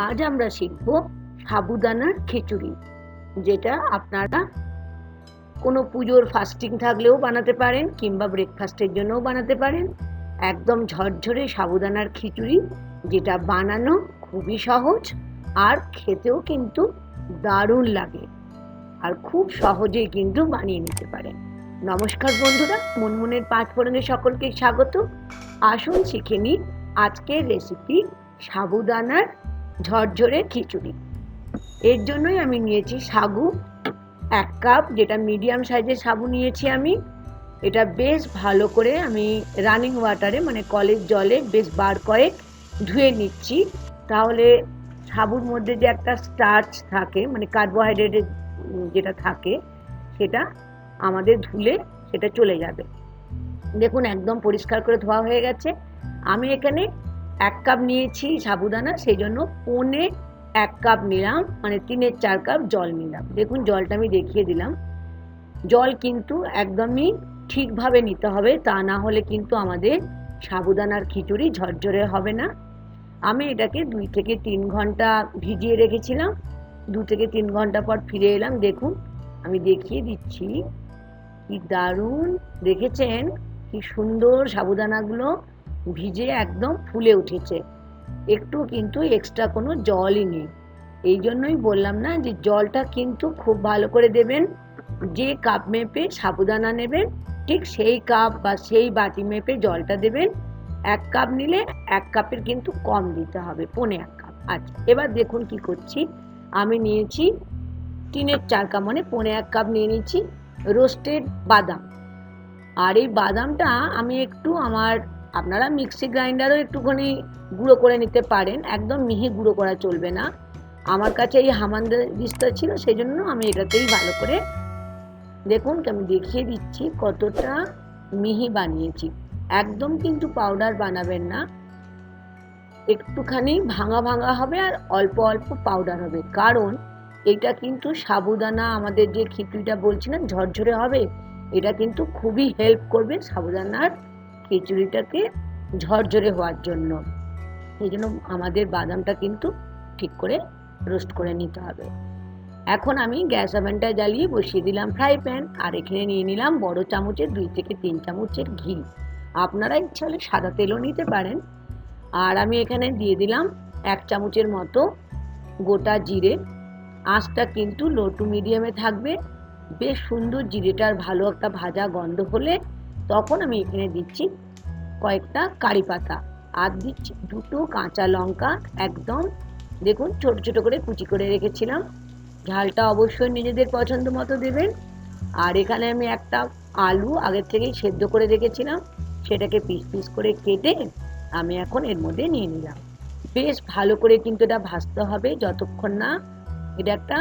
আজ আমরা শিখব সাবুদানার খিচুড়ি, যেটা আপনারা কোনো পুজোর ফাস্টিং থাকলেও বানাতে পারেন কিংবা ব্রেকফাস্টের জন্যও বানাতে পারেন। একদম ঝরঝরে সাবুদানার খিচুড়ি, যেটা বানানো খুবই সহজ আর খেতেও কিন্তু দারুণ লাগে, আর খুব সহজেই কিন্তু বানিয়ে নিতে পারেন। নমস্কার বন্ধুরা, মুনমুনের পাঁচফোড়নে সকলকে স্বাগত। আসুন শিখে নিই আজকের রেসিপি সাবুদানার ঝরঝরে খিচুড়ি। এর জন্যই আমি নিয়েছি সাগু 1 কাপ, যেটা মিডিয়াম সাইজের সাবু নিয়েছি আমি। এটা বেশ ভালো করে আমি রানিং ওয়াটারে মানে কলের জলে বেশ বার কয়েক ধুয়ে নিচ্ছি, তাহলে সাবুর মধ্যে যে একটা স্টার্চ থাকে মানে কার্বোহাইড্রেট যেটা থাকে সেটা আমাদের ধুলে সেটা চলে যাবে। দেখুন একদম পরিষ্কার করে ধোয়া হয়ে গেছে। আমি এখানে 1 কাপ নিয়েছি সাবুদানা, সেই জন্য 1.25 কাপ নিলাম, মানে 3/4 কাপ জল নিলাম। দেখুন জলটা আমি দেখিয়ে দিলাম। জল কিন্তু একদমই ঠিকভাবে নিতে হবে, তা না হলে কিন্তু আমাদের সাবুদানার খিচুড়ি ঝরঝরে হবে না। আমি এটাকে 2 থেকে 3 ঘন্টা ভিজিয়ে রেখেছিলাম। 2 থেকে 3 ঘন্টা পর ফিরে এলাম। দেখুন আমি দেখিয়ে দিচ্ছি, কি দারুণ দেখেছেন, কি সুন্দর সাবুদানাগুলো ভিজে একদম ফুলে উঠেছে, একটু কিন্তু এক্সট্রা কোনো জলই নেই। এই জন্যই বললাম না যে জলটা কিন্তু খুব ভালো করে দেবেন। যে কাপ মেপে সাবুদানা নেবেন ঠিক সেই কাপ বা সেই বাটি মেপে জলটা দেবেন। 1 কাপ নিলে 1 কাপের কিন্তু কম দিতে হবে, 1.25 কাপ। আচ্ছা, এবার দেখুন কি করছি। আমি নিয়েছি 3/4 কাপ মানে 1.25 কাপ নিয়ে নিয়েছি রোস্টেড বাদাম। আর এই বাদামটা আমি একটু আপনারা মিক্সি গ্রাইন্ডারও একটুখানি গুঁড়ো করে নিতে পারেন, একদম মিহি গুঁড়ো করা চলবে না। আমার কাছে এই হামানদিস্তা ছিল, সেই জন্য আমি এটাতেই ভালো করে, দেখুন আমি দেখিয়ে দিচ্ছি কতটা মিহি বানিয়েছি। একদম কিন্তু পাউডার বানাবেন না, একটুখানি ভাঙা ভাঙা হবে আর অল্প অল্প পাউডার হবে, কারণ এটা কিন্তু সাবুদানা আমাদের যে খিচুড়িটা বলছি না ঝরঝরে হবে, এটা কিন্তু খুবই হেল্প করবে সাবুদানার খিচুড়িটাকে ঝরঝরে হওয়ার জন্য। এই জন্য আমাদের বাদামটা কিন্তু ঠিক করে রোস্ট করে নিতে হবে। এখন আমি গ্যাস ওভেনটা জ্বালিয়ে বসিয়ে দিলাম ফ্রাই প্যান, আর এখানে নিয়ে নিলাম বড় চামচের 2 থেকে 3 চামচের ঘি। আপনারা ইচ্ছা হলে সাদা তেলও নিতে পারেন। আর আমি এখানে দিয়ে দিলাম 1 চামচের মতো গোটা জিরে। আঁচটা কিন্তু লো টু মিডিয়ামে থাকবে। বেশ সুন্দর জিরেটার ভালো একটা ভাজা গন্ধ হলে তখন আমি এখানে দিচ্ছি কয়েকটা কারি পাতা, আর দিচ্ছি 2টো কাঁচা লঙ্কা, একদম দেখুন ছোট ছোট করে কুচি করে রেখেছিলাম। ঝালটা অবশ্যই নিজেদের পছন্দ মতো দেবেন। আর এখানে আমি একটা আলু আগের থেকেই সেদ্ধ করে রেখেছিলাম, সেটাকে পিস পিস করে কেটে আমি এখন এর মধ্যে নিয়ে নিলাম। বেশ ভালো করে কিন্তু এটা ভাজতে হবে যতক্ষণ না এটা একটা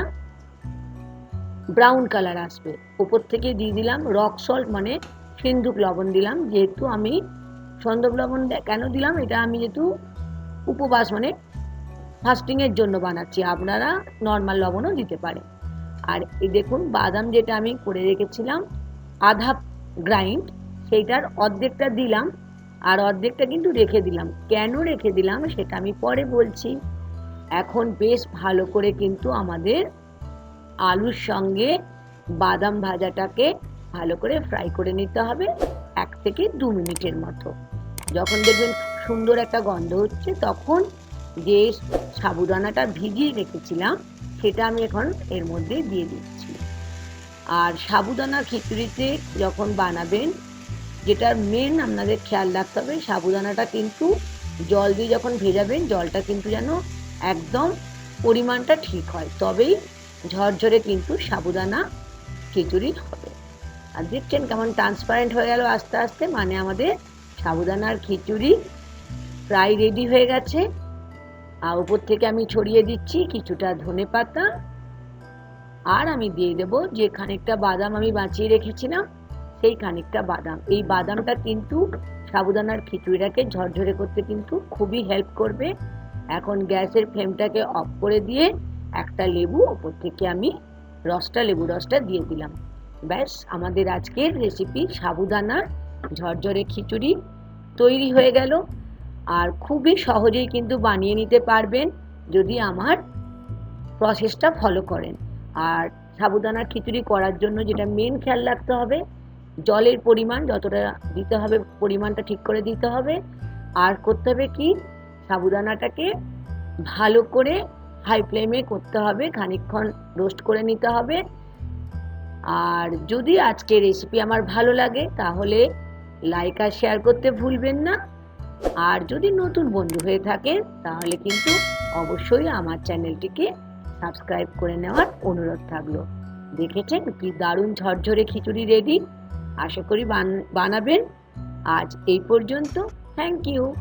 ব্রাউন কালার আসবে। উপর থেকে দিয়ে দিলাম রক সল্ট মানে সিন্দুক লবণ দিলাম, যেহেতু আমি সন্দক লবণ কেন দিলাম, এটা আমি যেহেতু উপবাস মানে ফাস্টিংয়ের জন্য বানাচ্ছি, আপনারা নর্মাল লবণও দিতে পারেন। আর এই দেখুন বাদাম যেটা আমি করে রেখেছিলাম আধা গ্রাইন্ড, সেইটার অর্ধেকটা দিলাম আর অর্ধেকটা কিন্তু রেখে দিলাম। কেন রেখে দিলাম সেটা আমি পরে বলছি। এখন বেশ ভালো করে কিন্তু আমাদের আলুর সঙ্গে বাদাম ভাজাটাকে ভালো করে ফ্রাই করে নিতে হবে 1 থেকে 2 মিনিটের মতো। যখন দেখবেন সুন্দর একটা গন্ধ হচ্ছে, তখন যে সাবুদানাটা ভিজিয়ে রেখেছিলাম সেটা আমি এখন এর মধ্যে দিয়ে দিচ্ছি। আর সাবুদানা খিচুড়িতে যখন বানাবেন, যেটা মেন আপনাদের খেয়াল রাখতে হবে, সাবুদানাটা কিন্তু জল দিয়ে যখন ভেজাবেন জলটা কিন্তু যেন একদম পরিমাণটা ঠিক হয়, তবেই ঝরঝরে কিন্তু সাবুদানা খিচুড়ি হবে। আর দেখছেন কেমন ট্রান্সপারেন্ট হয়ে গেল আস্তে আস্তে, মানে আমাদের সাবুদানার খিচুড়ি প্রায় রেডি হয়ে গেছে। আর উপর থেকে আমি ছড়িয়ে দিচ্ছি কিছুটা ধনেপাতা, আর আমি দিয়ে দেবো যে খানিকটা বাদাম আমি বাঁচিয়ে রেখেছিলাম, সেই খানিকটা বাদাম। এই বাদামটা কিন্তু সাবুদানার খিচুড়িটাকে ঝরঝরে করতে কিন্তু খুবই হেল্প করবে। এখন গ্যাসের ফ্লেমটাকে অফ করে দিয়ে একটা লেবু ওপর থেকে আমি লেবু রসটা দিয়ে দিলাম। ব্যাস, আমাদের আজকের রেসিপি সাবুদানার ঝরঝরে খিচুড়ি তৈরি হয়ে গেল। আর খুবই সহজেই কিন্তু বানিয়ে নিতে পারবেন। যদি আমার প্রসেসটা ফলো করেন। আর সাবুদানার খিচুড়ি করার জন্য যেটা মেন খেয়াল রাখতে হবে, জলের পরিমাণ যতটা দিতে হবে পরিমাণটা ঠিক করে দিতে হবে। আর করতে হবে কি, সাবুদানাটাকে ভালো করে হাই ফ্লেমে করতে হবে, খানিকক্ষণ রোস্ট করে নিতে হবে। আর যদি আজকের রেসিপি আমার ভালো লাগে তাহলে লাইক আর শেয়ার করতে ভুলবেন না। আর যদি নতুন বন্ধু হয়ে থাকেন তাহলে কিন্তু অবশ্যই আমার চ্যানেলটিকে সাবস্ক্রাইব করে নেওয়ার অনুরোধ থাকলো। দেখেছেন কি দারুণ ঝরঝরে খিচুড়ি রেডি। আশা করি বানাবেন। আজ এই পর্যন্ত। Thank you.